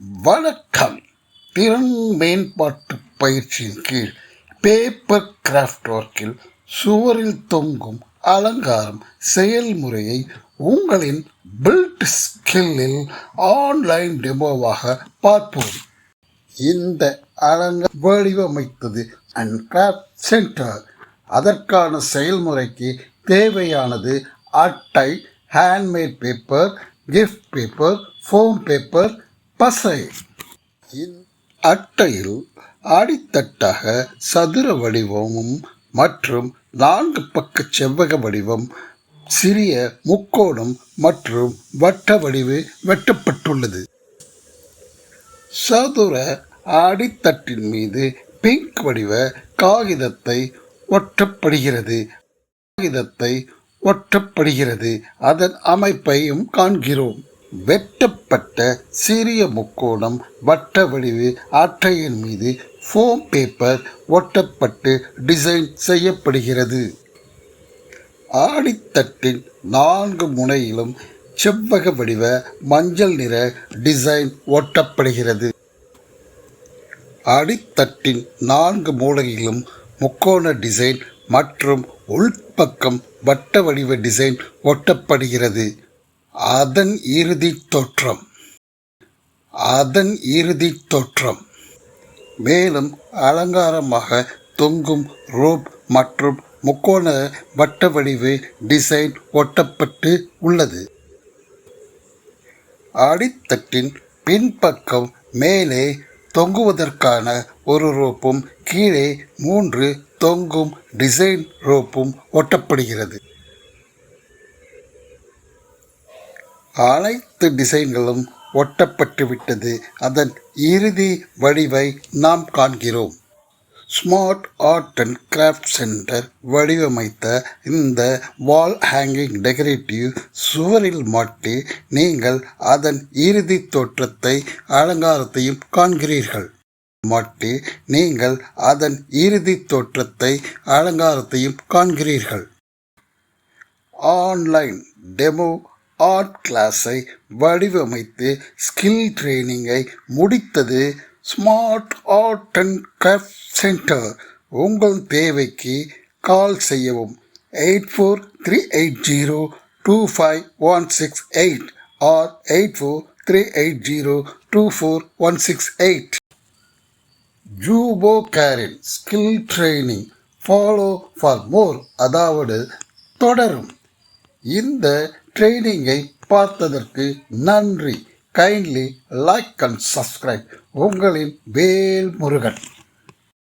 வணக்கம். திறன் மேம்பாட்டு பயிற்சியின் கீழ் பேப்பர் கிராஃப்ட் ஒர்க்கில் சுவரில் தொங்கும் அலங்காரம் செயல்முறையை உங்களின் பில்ட் ஸ்கில்லில் ஆன்லைன் டெமோவாக பார்ப்போம். இந்த அலங்கார வடிவமைத்தது அண்ட் கிராஃப்ட் சென்டர். அதற்கான செயல்முறைக்கு தேவையானது அட்டை, handmade paper, gift paper, foam paper, பசை. அட்டையில் அடித்தட்டாக சதுர வடிவமும் மற்றும் 4 பக்க செவ்வக வடிவம், சிறிய முக்கோணம் மற்றும் வட்ட வடிவு வெட்டப்பட்டுள்ளது. சதுர அடித்தட்டின் மீது பிங்க் வடிவ காகிதத்தை ஒட்டப்படுகிறது. அதன் அமைப்பையும் காண்கிறோம். வெட்டப்பட்ட சிறிய முக்கோணம் வட்ட வடிவு அட்டையின் மீது ஃபோம் பேப்பர் ஒட்டப்பட்டு டிசைன் செய்யப்படுகிறது. ஆடித்தட்டின் 4 முனையிலும் செவ்வக வடிவ மஞ்சள் நிற டிசைன் ஒட்டப்படுகிறது. அடித்தட்டின் 4 மூலையிலும் முக்கோண டிசைன் மற்றும் உள்பக்கம் வட்ட வடிவ டிசைன் ஒட்டப்படுகிறது. அதன் இறுதி தோற்றம் மேலும் அலங்காரமாக தொங்கும் ரோப் மற்றும் முக்கோண வட்ட வடிவு டிசைன் ஒட்டப்பட்டு உள்ளது. அடித்தட்டின் பின்பக்கம் மேலே தொங்குவதற்கான ஒரு ரோப்பும் கீழே 3 தொங்கும் டிசைன் ரோப்பும் ஒட்டப்படுகிறது. அனைத்து டிசைன்களும் ஒட்டப்பட்டுவிட்டது. அதன் இறுதி வடிவை நாம் காண்கிறோம். Smart art and craft centre வடிவமைத்த இந்த வால் ஹேங்கிங் டெக்கரேட்டிவ் சுவரில் மாட்டி நீங்கள் அதன் இறுதி தோற்றத்தை அலங்காரத்தையும் காண்கிறீர்கள். ஆன்லைன் டெமோ ஆர்ட் கிளாஸை வடிவமைத்து ஸ்கில் ட்ரைனிங்கை முடித்தது smart art and craft centre. உங்கள் தேவைக்கு கால் செய்யவும் 8438025168 or 8438024168. ஜூபோ கேரின் skill training follow for more, அதாவது தொடரும். இந்த ட்ரைனிங்கை பார்த்ததற்கு நன்றி. Kindly like and subscribe. உங்களின் வேல்முருகன்.